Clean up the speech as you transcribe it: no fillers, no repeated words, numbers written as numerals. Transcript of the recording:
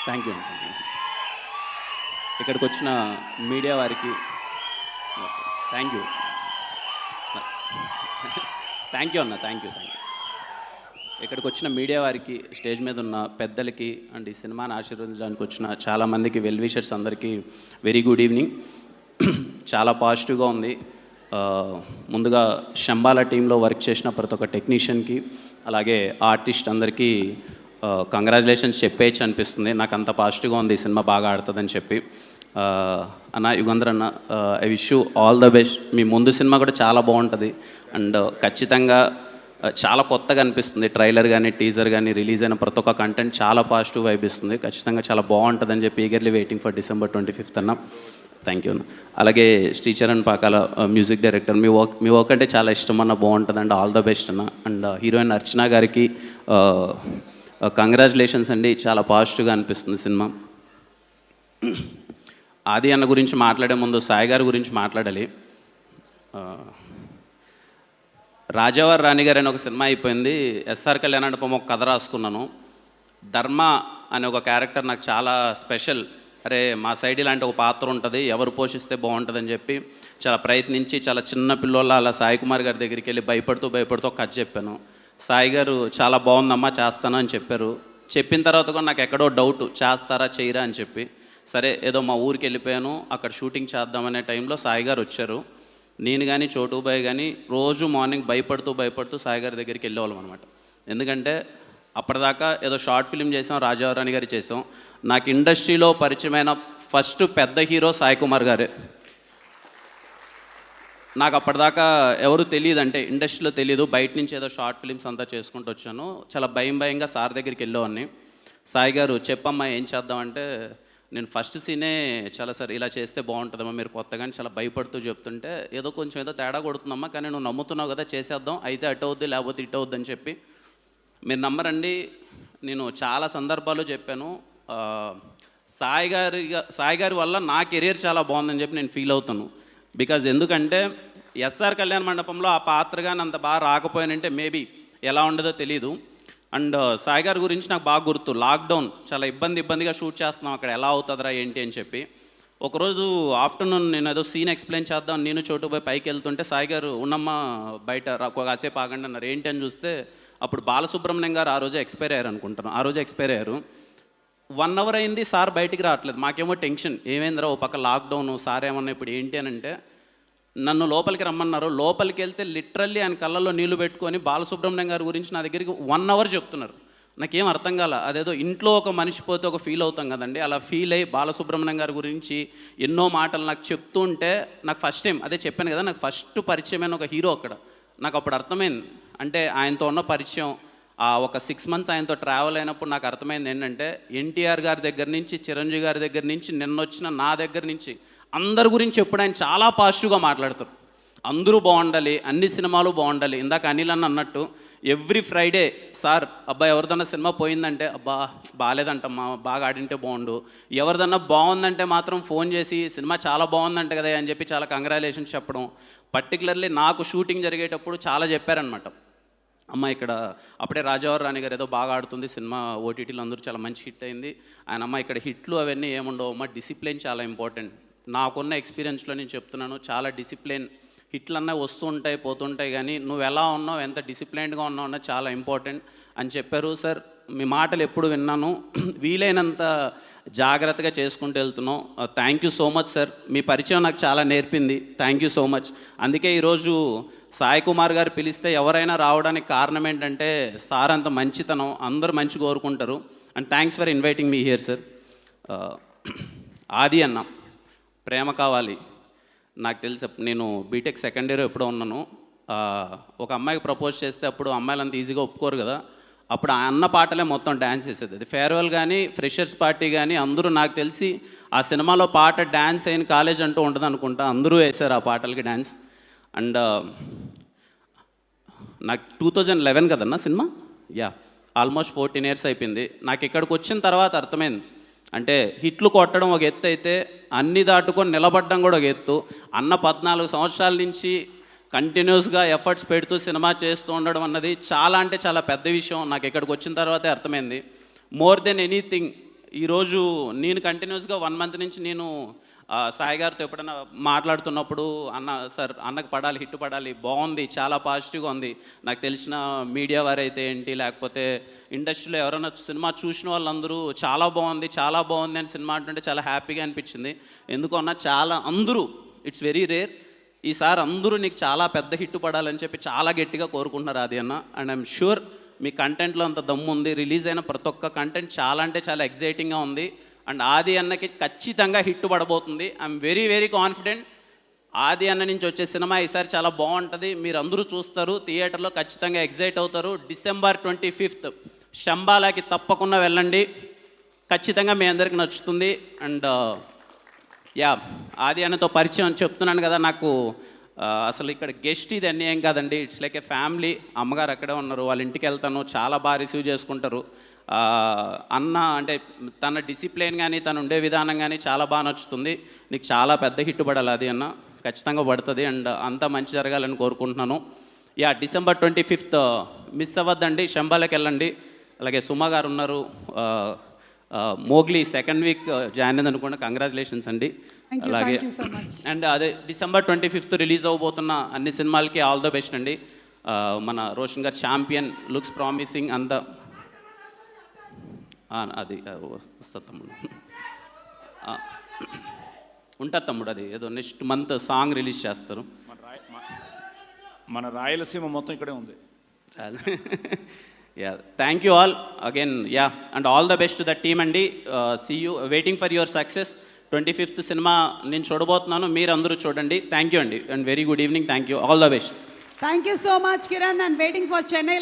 Thank you. ఇక్కడికి వచ్చిన media వారికి థ్యాంక్ యూ. థ్యాంక్ యూ అన్న, థ్యాంక్ యూ. ఇక్కడికి వచ్చిన మీడియా వారికి, స్టేజ్ మీద ఉన్న పెద్దలకి అండ్ ఈ సినిమాని ఆశీర్వదించడానికి వచ్చిన చాలామందికి, వెల్ విషర్స్ అందరికీ వెరీ గుడ్ ఈవినింగ్. చాలా పాజిటివ్గా ఉంది. ముందుగా శంబాల టీంలో వర్క్ చేసిన ప్రతి ఒక్క టెక్నీషియన్కి, అలాగే ఆర్టిస్ట్ అందరికీ కంగ్రాచులేషన్స్ చెప్పేయచ్చు అనిపిస్తుంది. నాకు అంత పాజిటివ్గా ఉంది ఈ సినిమా బాగా ఆడుతుందని చెప్పి. అన్న యుగంధర్ అన్న, I wish you all the best. మీ ముందు సినిమా కూడా చాలా బాగుంటుంది అండ్ ఖచ్చితంగా చాలా కొత్తగా అనిపిస్తుంది. ట్రైలర్ కానీ టీజర్ కానీ రిలీజ్ అయిన ప్రతి ఒక్క కంటెంట్ చాలా పాజిటివ్ వైబ్ ఇస్తుంది. ఖచ్చితంగా చాలా బాగుంటుందని చెప్పి eagerly waiting for December 25th అన్న. థ్యాంక్ యూ అన్న. అలాగే శ్రీచరణ్ పాకాల మ్యూజిక్ డైరెక్టర్, మీ వర్క్ అంటే చాలా ఇష్టం అన్న, బాగుంటుంది అండ్ ఆల్ ద బెస్ట్ అన్న. అండ్ హీరోయిన్ అర్చన గారికి కంగ్రాచులేషన్స్ అండి. చాలా పాజిటివ్గా అనిపిస్తుంది సినిమా. ఆది అన్న గురించి మాట్లాడే ముందు సాయి గారి గురించి మాట్లాడాలి. రాజావారి రాణి గారు అని ఒక సినిమా అయిపోయింది. ఎస్ఆర్ కళ్యాణ్ ఒక కథ రాసుకున్నాను. ధర్మ అనే ఒక క్యారెక్టర్ నాకు చాలా స్పెషల్. అరే మా సైడ్ ఇలాంటి ఒక పాత్ర ఉంటుంది, ఎవరు పోషిస్తే బాగుంటుందని చెప్పి చాలా ప్రయత్నించి, చాలా చిన్న పిల్లోళ్ళ అలా సాయి కుమార్ గారి దగ్గరికి వెళ్ళి భయపడుతూ ఒక కథ చెప్పాను. సాయి గారు చాలా బాగుందమ్మా, చేస్తాను అని చెప్పారు. చెప్పిన తర్వాత కూడా నాకు ఎక్కడో డౌట్, చేస్తారా చేయరా అని చెప్పి, సరే ఏదో మా ఊరికి వెళ్ళిపోయాను. అక్కడ షూటింగ్ చేద్దామనే టైంలో సాయి గారు వచ్చారు. నేను కానీ చోటుబాయ్ కానీ రోజు మార్నింగ్ భయపడుతూ సాయి గారి దగ్గరికి వెళ్ళేవాళ్ళం అనమాట. ఎందుకంటే అప్పటిదాకా ఏదో షార్ట్ ఫిల్మ్ చేసాం, రాజావారాణి గారి చేసాం. నాకు ఇండస్ట్రీలో పరిచయమైన ఫస్ట్ పెద్ద హీరో సాయి కుమార్ గారే. నాకు అప్పటిదాకా ఎవరు తెలియదు, అంటే ఇండస్ట్రీలో తెలియదు. బయట నుంచి ఏదో షార్ట్ ఫిల్మ్స్ అంతా చేసుకుంటూ వచ్చాను. చాలా భయంగా సార్ దగ్గరికి వెళ్ళేవాడిని. సాయి గారు చెప్పమ్మా ఏం చేద్దామంటే, నేను ఫస్ట్ సీనే చాలా సార్ ఇలా చేస్తే బాగుంటుందమ్మా, మీరు కొత్తగానే చాలా భయపడుతూ చెప్తుంటే ఏదో తేడా కొడుతుందమ్మా, కానీ నువ్వు నమ్ముతున్నావు కదా చేసేద్దాం, అయితే అటు అవుద్ది లేకపోతే ఇటు అవుద్ది అని చెప్పి. మీరు నమ్మరండి, నేను చాలా సందర్భాల్లో చెప్పాను. సాయి గారి వల్ల నా కెరీర్ చాలా బాగుందని చెప్పి నేను ఫీల్ అవుతాను. బికాజ్ ఎందుకంటే ఎస్ఆర్ కళ్యాణ మండపంలో ఆ పాత్ర కానీ అంత బాగా రాకపోయానంటే మేబీ ఎలా ఉండదో తెలీదు. అండ్ సాయి గారి గురించి నాకు బాగా గుర్తు, లాక్డౌన్ చాలా ఇబ్బందిగా షూట్ చేస్తున్నాం, అక్కడ ఎలా అవుతుందిరా ఏంటి అని చెప్పి. ఒకరోజు ఆఫ్టర్నూన్ నేను ఏదో సీన్ ఎక్స్ప్లెయిన్ చేద్దాం, నేను చోటుపోయి పైకి వెళ్తుంటే సాయి గారు ఉన్నమ్మ బయట కాసేపు ఆగండి అన్నారు. ఏంటి అని చూస్తే అప్పుడు బాలసుబ్రహ్మణ్యం గారు ఆ రోజే ఎక్స్పైర్ అయ్యారు అనుకుంటాను. ఆ రోజు ఎక్స్పైర్ అయ్యారు. 1 hour అయింది, సార్ బయటికి రావట్లేదు. మాకేమో టెన్షన్, ఏమైందిరా ఓ పక్క లాక్డౌన్, సార్ ఏమన్నా ఇప్పుడు ఏంటి అని అంటే నన్ను లోపలికి రమ్మన్నారు. లోపలికి వెళ్తే లిటరల్లీ ఆయన కళ్ళల్లో నీళ్లు పెట్టుకొని బాలసుబ్రహ్మణ్యం గారి గురించి నా దగ్గరికి 1 hour చెప్తున్నారు. నాకేం అర్థం కాల. అదేదో ఇంట్లో ఒక మనిషి పోతే ఒక ఫీల్ అవుతాం కదండి, అలా ఫీల్ అయ్యి బాలసుబ్రహ్మణ్యం గారి గురించి ఎన్నో మాటలు నాకు చెప్తుంటే, నాకు ఫస్ట్ టైం అదే చెప్పాను కదా, నాకు ఫస్ట్ పరిచయమైన ఒక హీరో అక్కడ. నాకు అప్పుడు అర్థమైంది, అంటే ఆయనతో ఉన్న పరిచయం ఒక 6 months ఆయనతో ట్రావెల్ అయినప్పుడు నాకు అర్థమైంది ఏంటంటే, ఎన్టీఆర్ గారి దగ్గర నుంచి, చిరంజీవి గారి దగ్గర నుంచి, నిన్నొచ్చిన నా దగ్గర నుంచి అందరి గురించి ఎప్పుడు ఆయన చాలా పాజిటివ్గా మాట్లాడతారు. అందరూ బాగుండాలి, అన్ని సినిమాలు బాగుండాలి. ఇందాక అనిల్ అన్న అన్నట్టు ఎవ్రీ ఫ్రైడే సార్ అబ్బా ఎవరిదన్నా సినిమా పోయిందంటే అబ్బా బాగాలేదంటమ్మా, బాగా ఆడింటే బాగుండు, ఎవరిదన్నా బాగుందంటే మాత్రం ఫోన్ చేసి సినిమా చాలా బాగుందంట కదా అని చెప్పి చాలా కంగ్రాచులేషన్స్ చెప్పడం. పర్టికులర్లీ నాకు షూటింగ్ జరిగేటప్పుడు చాలా చెప్పారనమాట. అమ్మ ఇక్కడ అప్పుడే రాజావారి రాణి గారు ఏదో బాగా ఆడుతుంది సినిమా, ఓటీటీలో అందరూ చాలా మంచి హిట్ అయింది ఆయన. అమ్మ ఇక్కడ హిట్లు అవన్నీ ఏముండవు అమ్మ, డిసిప్లిన్ చాలా ఇంపార్టెంట్. నాకున్న ఎక్స్పీరియన్స్లో నేను చెప్తున్నాను, చాలా డిసిప్లిన్. హిట్లు అన్నీ వస్తూ ఉంటాయి పోతుంటాయి, కానీ నువ్వు ఎలా ఉన్నావు, ఎంత డిసిప్లైన్డ్గా ఉన్నావు అన్నది చాలా ఇంపార్టెంట్ అని చెప్పారు. సార్ మీ మాటలు ఎప్పుడు విన్నాను, వీలైనంత జాగ్రత్తగా చేసుకుంటూ వెళ్తున్నాం. Thank you so much sir, మీ పరిచయం నాకు చాలా నేర్పింది. Thank you so much. అందుకే ఈరోజు సాయి కుమార్ గారు పిలిస్తే ఎవరైనా రావడానికి కారణం ఏంటంటే సార్ అంత మంచితనం, అందరూ మంచి కోరుకుంటారు. And thanks for inviting me here sir. ఆది అన్న, ప్రేమ కావాలి. నాకు తెలుసు, నేను బీటెక్ సెకండ్ ఇయర్ ఎప్పుడో ఉన్నాను. ఒక అమ్మాయికి ప్రపోజ్ చేస్తే అప్పుడు అమ్మాయిలు అంత ఈజీగా ఒప్పుకోరు కదా, అప్పుడు ఆ అన్న పాటలే మొత్తం డ్యాన్స్ చేసేది. అది ఫేర్వెల్ కానీ ఫ్రెషర్స్ పార్టీ కానీ అందరూ, నాకు తెలిసి ఆ సినిమాలో పాట డ్యాన్స్ అయిన కాలేజ్ అంటూ ఉంటుంది అనుకుంటా, అందరూ వేశారు ఆ పాటలకి డ్యాన్స్. అండ్ నాకు 2011 కదన్నా సినిమా, ఆల్మోస్ట్ 14 years అయిపోయింది. నాకు ఇక్కడికి వచ్చిన తర్వాత అర్థమైంది, అంటే హిట్లు కొట్టడం ఒక ఎత్తు అయితే అన్ని దాటుకొని నిలబడడం కూడా ఒక ఎత్తు. అన్న 14 సంవత్సరాల నుంచి కంటిన్యూస్గా ఎఫర్ట్స్ పెడుతూ సినిమా చేస్తూ ఉండడం అన్నది చాలా అంటే చాలా పెద్ద విషయం. నాకు ఇక్కడికి వచ్చిన తర్వాతే అర్థమైంది. మోర్ దెన్ ఎనీథింగ్ ఈరోజు నేను కంటిన్యూస్గా 1 మంత్ నుంచి నేను సాయి గారితో ఎప్పుడైనా మాట్లాడుతున్నప్పుడు అన్న సార్ అన్నకు పడాలి, హిట్ పడాలి, బాగుంది, చాలా పాజిటివ్గా ఉంది. నాకు తెలిసిన మీడియా వారైతే ఏంటి, లేకపోతే ఇండస్ట్రీలో ఎవరైనా సినిమా చూసిన వాళ్ళందరూ చాలా బాగుంది, చాలా బాగుంది అని సినిమా అంటుంటే చాలా హ్యాపీగా అనిపించింది. ఎందుకన్నా చాలా అందరూ, ఇట్స్ వెరీ రేర్, ఈసారి అందరూ నీకు చాలా పెద్ద హిట్ పడాలని చెప్పి చాలా గట్టిగా కోరుకుంటున్నారు అది అన్న. అండ్ ఐఎమ్ షూర్ మీ కంటెంట్లో అంత దమ్ము ఉంది. రిలీజ్ అయిన ప్రతి ఒక్క కంటెంట్ చాలా అంటే చాలా ఎగ్జైటింగ్గా ఉంది. అండ్ ఆది అన్నకి ఖచ్చితంగా హిట్ పడబోతుంది. I'm very very confident. Aadi అన్న నుంచి వచ్చే సినిమా ఈసారి చాలా బాగుంటుంది. మీరు అందరూ చూస్తారు, థియేటర్లో ఖచ్చితంగా ఎగ్జైట్ అవుతారు. December 25th శంబాలాకి తప్పకుండా వెళ్ళండి, ఖచ్చితంగా మీ అందరికి నచ్చుతుంది. అండ్ యా, ఆది అన్నతో పరిచయం చెప్తున్నాను కదా, నాకు అసలు ఇక్కడ గెస్ట్ ఇది అన్నీ ఏం కాదండి, ఇట్స్ లైక్ ఏ ఫ్యామిలీ. అమ్మగారు అక్కడే ఉన్నారు, వాళ్ళ ఇంటికి వెళ్తాను, చాలా బాగా రిసీవ్ చేసుకుంటారు. అన్న అంటే తన డిసిప్లిన్ కానీ తను ఉండే విధానం కానీ చాలా బాగా నచ్చుతుంది. నీకు చాలా పెద్ద హిట్ పడాలి అది అన్న, ఖచ్చితంగా పడుతుంది. అండ్ అంతా మంచి జరగాలని కోరుకుంటున్నాను. యా, December 25th మిస్ అవ్వద్దండి, శంబాలకి వెళ్ళండి. అలాగే సుమ గారు ఉన్నారు, మోగ్లీ 2nd వీక్ జాయిన్ అయింది అనుకోండి, కంగ్రాచులేషన్స్ అండి. అలాగే అండ్ అదే December 25th రిలీజ్ అవ్వబోతున్న అన్ని సినిమాలకి ఆల్ ద బెస్ట్ అండి. మన రోషన్ గారు ఛాంపియన్ లుక్స్ ప్రామిసింగ్ అంతా అది వస్తుంది తమ్ముడు, ఉంటుంది తమ్ముడు, అది ఏదో నెక్స్ట్ మంత్ సాంగ్ రిలీజ్ చేస్తారు. మన రాయలసీమ మొత్తం ఇక్కడే ఉంది. Yeah, thank you all again. Yeah, and all the best to the team అండి. See you, waiting for your success. 25th cinema నేను చూడబోతున్నాను, మీరు అందరూ చూడండి. థ్యాంక్ యూ అండి, and very good evening. Thank you, all the best. Thank you so much, Kiran, and waiting for Chennai.